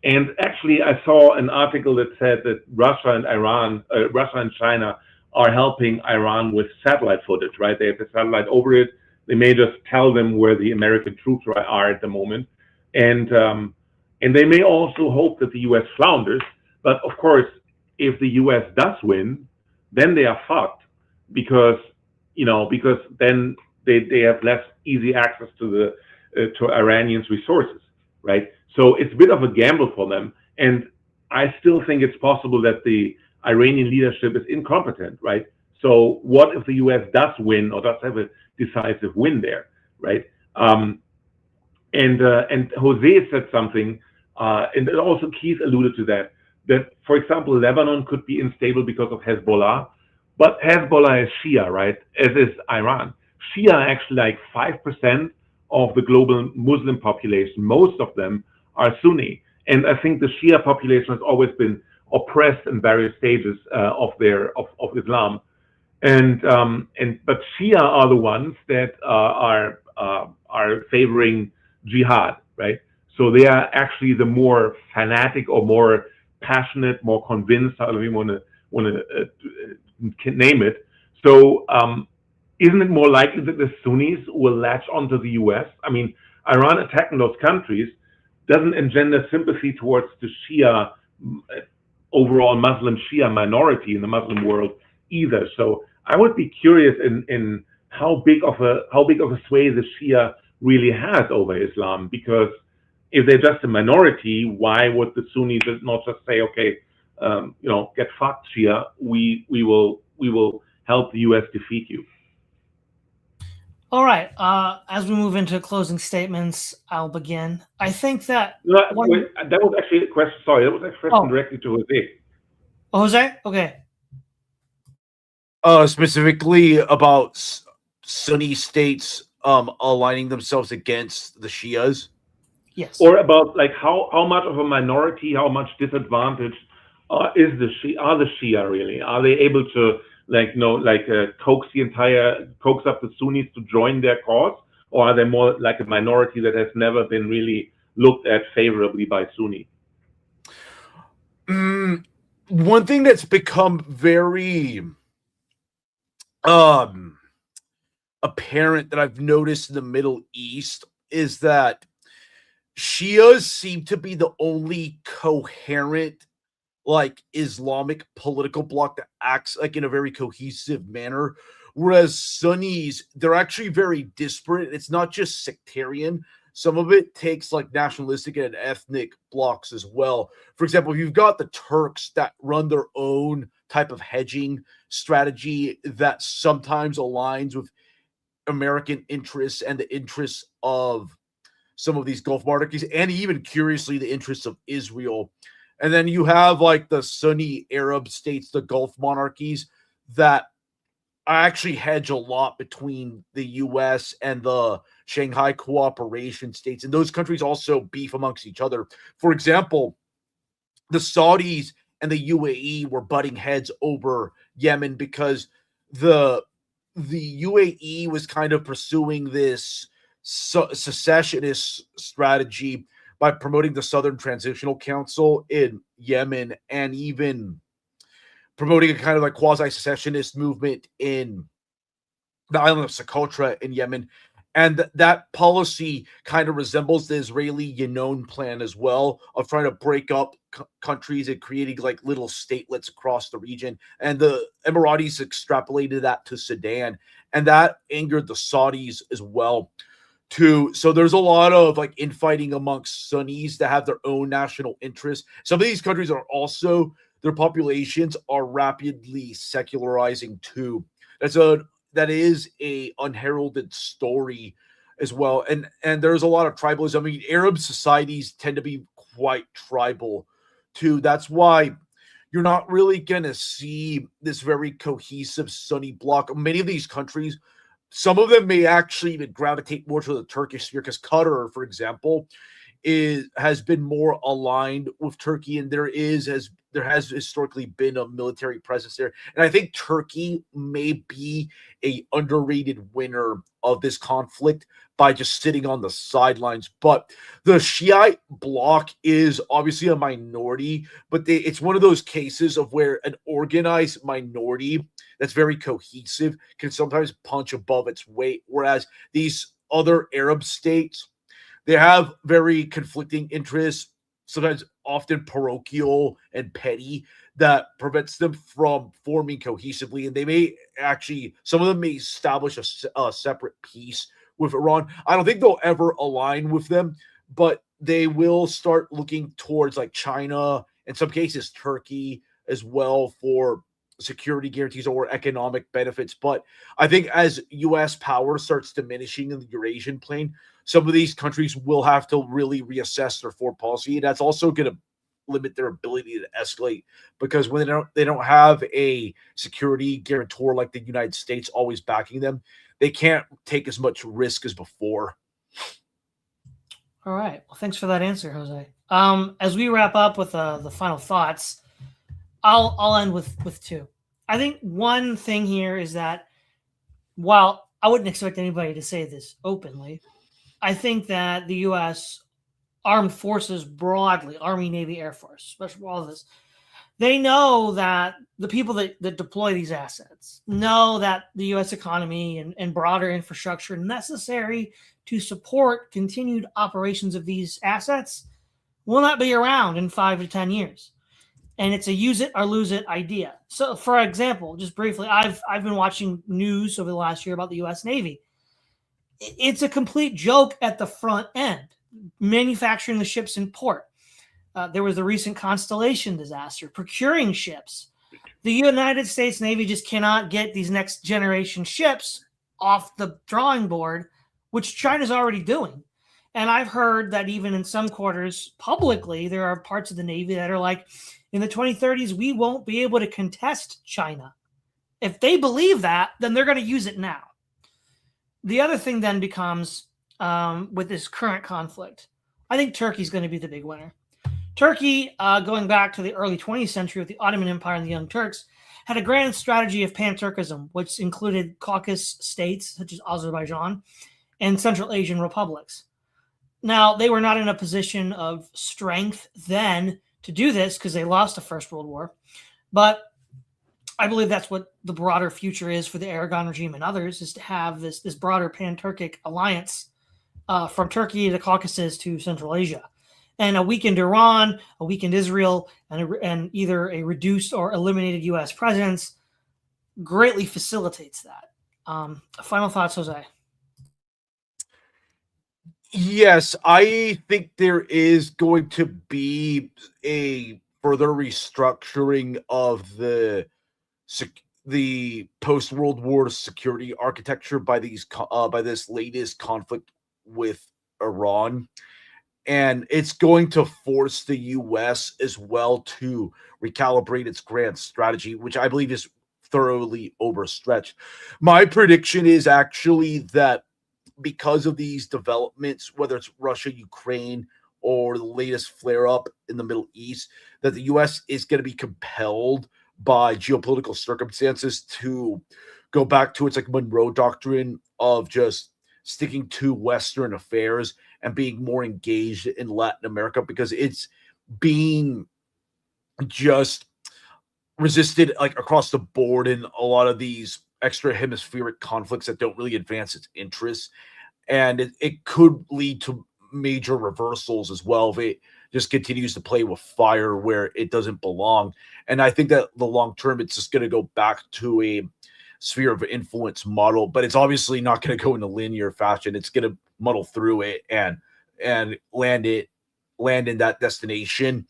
And actually, I saw an article that said that Russia and China are helping Iran with satellite footage, right? They have the satellite over it. They may just tell them where the American troops are at the moment. And they may also hope that the U.S. flounders. But of course, if the U.S. does win, then they are fucked because then they have less easy access to Iranians' resources, right? So it's a bit of a gamble for them. And I still think it's possible that the Iranian leadership is incompetent, right? So what if the U.S. does win or does have a decisive win there, right? And Jose said something, and also Keith alluded to that, for example, Lebanon could be unstable because of Hezbollah, but Hezbollah is Shia, right? As is Iran. Shia are actually like 5% of the global Muslim population. Most of them are Sunni. And I think the Shia population has always been oppressed in various stages of Islam. But Shia are the ones that are favoring jihad, right? So they are actually the more fanatic or more passionate, more convinced, however you want to name it. So isn't it more likely that the Sunnis will latch onto the U.S.? I mean, Iran attacking those countries doesn't engender sympathy towards the Shia, overall Muslim Shia minority in the Muslim world either. So I would be curious in how big of a sway the Shia really has over Islam, because if they're just a minority, why would the Sunnis not just say, okay, get fucked, Shia, we will help the U.S. defeat you? All right. As we move into closing statements, I'll begin. I think that that was actually a question. Sorry, that was a question directly to Jose. Oh, Jose? Okay. Specifically about Sunni states aligning themselves against the Shias. Yes. Or about like how much of a minority, how much disadvantage are the Shia really? Are they able to coax up the Sunnis to join their cause, or are they more like a minority that has never been really looked at favorably by Sunni? One thing that's become very apparent that I've noticed in the Middle East is that Shias seem to be the only coherent Islamic political bloc that acts in a very cohesive manner, whereas Sunnis, they're actually very disparate. It's not just sectarian. Some of it takes nationalistic and ethnic blocs as well. For example, you've got the Turks that run their own type of hedging strategy that sometimes aligns with American interests and the interests of some of these Gulf monarchies, and even curiously the interests of Israel. And then you have the Sunni Arab states, the Gulf monarchies, that actually hedge a lot between the U.S. and the Shanghai Cooperation states. And those countries also beef amongst each other. For example, the Saudis and the UAE were butting heads over Yemen because the UAE was kind of pursuing this secessionist strategy by promoting the Southern Transitional Council in Yemen, and even promoting a kind of quasi-secessionist movement in the island of Socotra in Yemen. And that policy kind of resembles the Israeli Yinon plan as well, of trying to break up countries and creating little statelets across the region. And the Emiratis extrapolated that to Sudan, and that angered the Saudis as well too. So there's a lot of infighting amongst Sunnis that have their own national interests. Some of these countries are also, their populations are rapidly secularizing too. That is a unheralded story as well. And there's a lot of tribalism. I mean, Arab societies tend to be quite tribal too. That's why you're not really going to see this very cohesive sunny bloc. Many of these countries, some of them may actually even gravitate more to the Turkish sphere, because Qatar, for example, has been more aligned with Turkey, and there has historically been a military presence there. And I think Turkey may be a underrated winner of this conflict by just sitting on the sidelines. But the Shiite bloc is obviously a minority, but it's one of those cases of where an organized minority that's very cohesive can sometimes punch above its weight, whereas these other Arab states, they have very conflicting interests, sometimes often parochial and petty, that prevents them from forming cohesively. And they may actually, some of them may establish a separate peace with Iran. I don't think they'll ever align with them, but they will start looking towards like China, in some cases Turkey as well, for security guarantees or economic benefits. But I think as U.S. power starts diminishing in the Eurasian plain, some of these countries will have to really reassess their foreign policy. And that's also going to limit their ability to escalate, because when they don't have a security guarantor like the United States always backing them, they can't take as much risk as before. All right. Well, thanks for that answer, Jose. As we wrap up with the final thoughts, I'll end with two. I think one thing here is that while I wouldn't expect anybody to say this openly, I think that the U.S. armed forces broadly, Army, Navy, Air Force, especially all of this, they know that the people that deploy these assets know that the U.S. economy and broader infrastructure necessary to support continued operations of these assets will not be around in 5 to 10 years. And it's a use it or lose it idea. So, for example, just briefly, I've been watching news over the last year about the U.S. Navy. It's a complete joke at the front end, manufacturing the ships in port. There was the recent Constellation disaster, procuring ships. The United States Navy just cannot get these next generation ships off the drawing board, which China's already doing. And I've heard that even in some quarters publicly, there are parts of the Navy that are like, in the 2030s, we won't be able to contest China. If they believe that, then they're going to use it now. The other thing then becomes, with this current conflict, I think Turkey's going to be the big winner. Turkey, going back to the early 20th century with the Ottoman Empire and the Young Turks, had a grand strategy of pan-Turkism, which included Caucasus states such as Azerbaijan and Central Asian republics. Now, they were not in a position of strength then to do this because they lost the First World War, but I believe that's what the broader future is for the Aragon regime and others, is to have this broader pan-Turkic alliance from Turkey to Caucasus to Central Asia. And a weakened Iran, a weakened Israel, and either a reduced or eliminated U.S. presence greatly facilitates that. Final thoughts, Jose? Yes, I think there is going to be a further restructuring of the post-World War security architecture by this latest conflict with Iran. And it's going to force the U.S. as well to recalibrate its grand strategy, which I believe is thoroughly overstretched. My prediction is actually that because of these developments, whether it's Russia, Ukraine, or the latest flare-up in the Middle East, that the U.S. is going to be compelled by geopolitical circumstances to go back to its like Monroe Doctrine of just sticking to Western affairs and being more engaged in Latin America, because it's being just resisted like across the board in a lot of these extra hemispheric conflicts that don't really advance its interests. And it could lead to major reversals as well if it just continues to play with fire where it doesn't belong. And I think that the long term, it's just going to go back to a sphere of influence model, but it's obviously not going to go in a linear fashion. It's going to muddle through it and land in that destination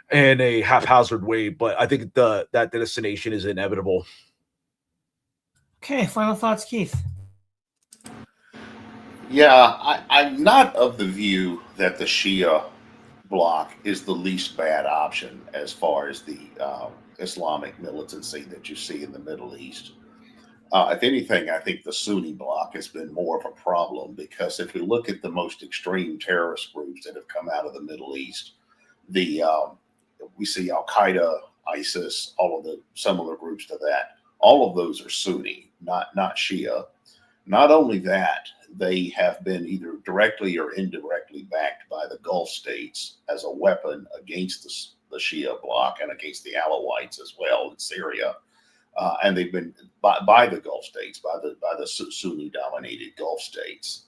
in a haphazard way. But I think that destination is inevitable. Okay, final thoughts, Keith. Yeah, I'm not of the view that the Shia bloc is the least bad option as far as the Islamic militancy that you see in the Middle East. If anything, I think the Sunni bloc has been more of a problem, because if you look at the most extreme terrorist groups that have come out of the Middle East, we see Al Qaeda, ISIS, all of the similar groups to that. All of those are Sunni, not Shia. Not only that, they have been either directly or indirectly backed by the Gulf states as a weapon against the Shia bloc and against the Alawites as well in Syria. And they've been by the Gulf states, by the Sunni-dominated Gulf states.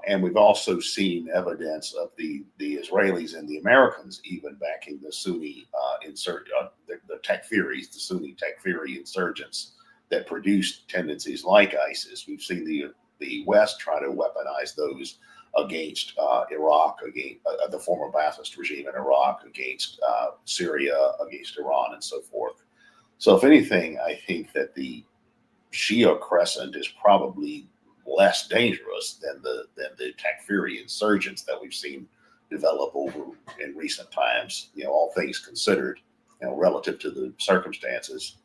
And we've also seen evidence of the Israelis and the Americans even backing the Sunni the Takfiris, the Sunni Takfiri insurgents that produce tendencies like ISIS. We've seen the West try to weaponize those against Iraq, against the former Ba'athist regime in Iraq, against Syria, against Iran, and so forth. So if anything, I think that the Shia crescent is probably less dangerous than the Takfiri insurgents that we've seen develop over in recent times, all things considered, relative to the circumstances.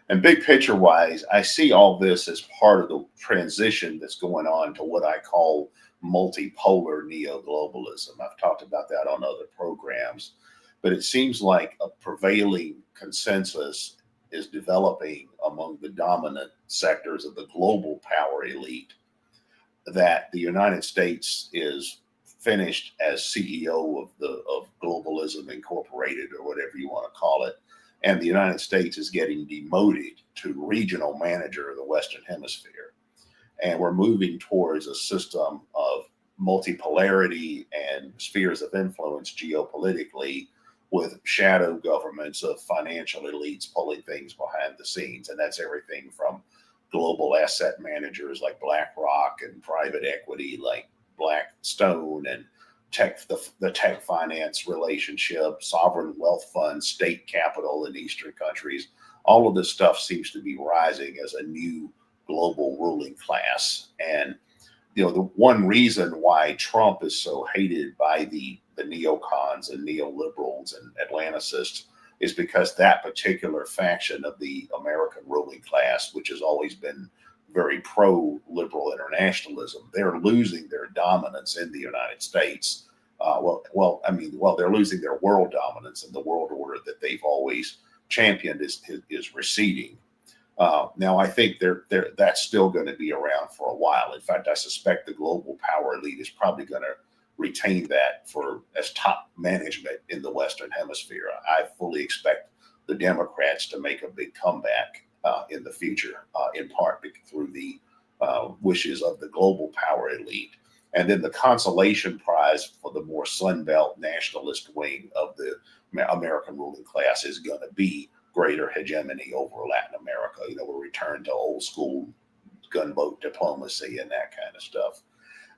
And big picture wise, I see all this as part of the transition that's going on to what I call multipolar neoglobalism. I've talked about that on other programs, but it seems like a prevailing consensus is developing among the dominant sectors of the global power elite that the United States is finished as CEO of Globalism Incorporated, or whatever you want to call it, and the United States is getting demoted to regional manager of the Western Hemisphere. And we're moving towards a system of multipolarity and spheres of influence geopolitically, with shadow governments of financial elites pulling things behind the scenes. And that's everything from global asset managers like BlackRock and private equity like Blackstone, and the tech finance relationship, sovereign wealth funds, state capital in Eastern countries. All of this stuff seems to be rising as a new global ruling class. And the one reason why Trump is so hated by the neocons and neoliberals and Atlanticists is because that particular faction of the American ruling class, which has always been very pro-liberal internationalism, they're losing their dominance in the United States. They're losing their world dominance, and the world order that they've always championed is receding. Now, I think that's still going to be around for a while. In fact, I suspect the global power elite is probably going to retain that as top management in the Western Hemisphere. I fully expect the Democrats to make a big comeback in the future, in part through the wishes of the global power elite. And then the consolation prize for the more Sunbelt nationalist wing of the American ruling class is going to be greater hegemony over Latin America. We'll return to old school gunboat diplomacy and that kind of stuff.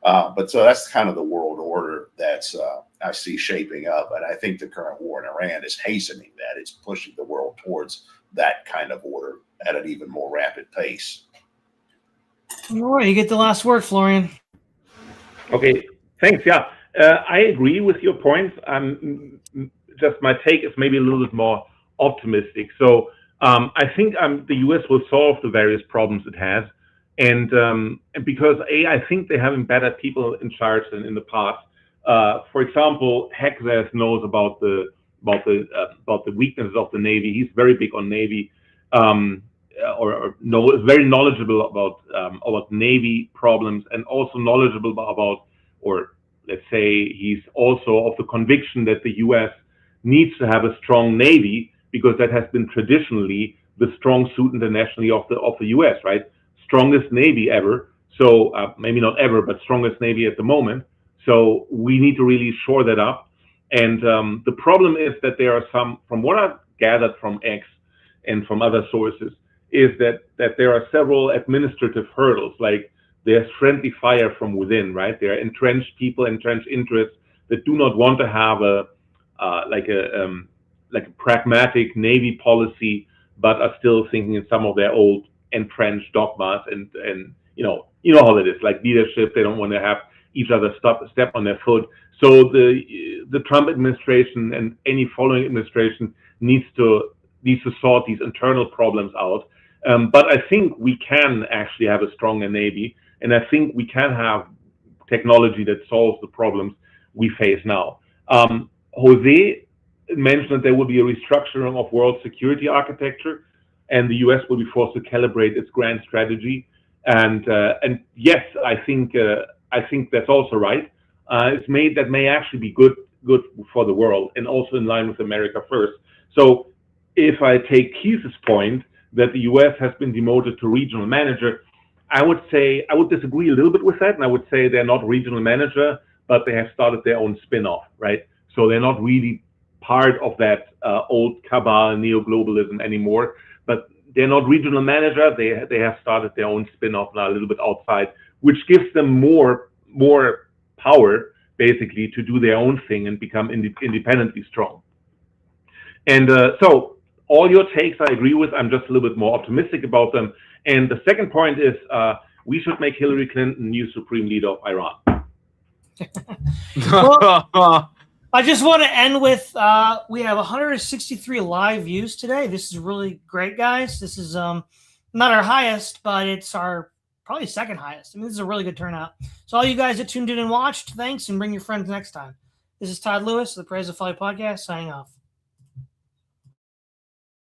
But so that's kind of the world order that's I see shaping up. And I think the current war in Iran is hastening that. It's pushing the world towards that kind of order at an even more rapid pace. All right, you get the last word, Florian. Okay, thanks. Yeah, I agree with your points. Just my take is maybe a little bit more optimistic. So I think the U.S. will solve the various problems it has. And because I think they're having better people in charge than in the past. For example, Hexas knows about the weaknesses of the Navy. He's very big on Navy, very knowledgeable about Navy problems, and also knowledgeable about, or let's say, he's also of the conviction that the U.S. needs to have a strong Navy, because that has been traditionally the strong suit internationally of the U.S. Right? Strongest Navy ever. So maybe not ever, but strongest Navy at the moment. So we need to really shore that up. And the problem is that there are some, from what I've gathered from X and from other sources, is that there are several administrative hurdles. Like there's friendly fire from within, right? There are entrenched people, entrenched interests that do not want to have a pragmatic Navy policy, but are still thinking in some of their old entrenched dogmas, and you know how that is, like leadership. They don't want to have each other step on their foot. So the Trump administration and any following administration needs to sort these internal problems out. But I think we can actually have a stronger Navy, and I think we can have technology that solves the problems we face now. Jose mentioned that there will be a restructuring of world security architecture, and the U.S. will be forced to calibrate its grand strategy. And yes, I think that's also right. That may actually be good for the world, and also in line with America First. So if I take Keith's point that the U.S. has been demoted to regional manager, I would disagree a little bit with that, and I would say they're not regional manager, but they have started their own spin-off, right? So they're not really part of that old cabal neo-globalism anymore, but they're not regional manager. They have started their own spin-off now, a little bit outside, which gives them more power, basically, to do their own thing and become independently strong. And so all your takes I agree with. I'm just a little bit more optimistic about them. And the second point is we should make Hillary Clinton new supreme leader of Iran. Well, I just want to end with we have 163 live views today. This is really great, guys. This is not our highest, but it's our probably second highest. I mean, this is a really good turnout. So all you guys that tuned in and watched, thanks, and bring your friends next time. This is Todd Lewis, the Praise of Flight podcast, signing off.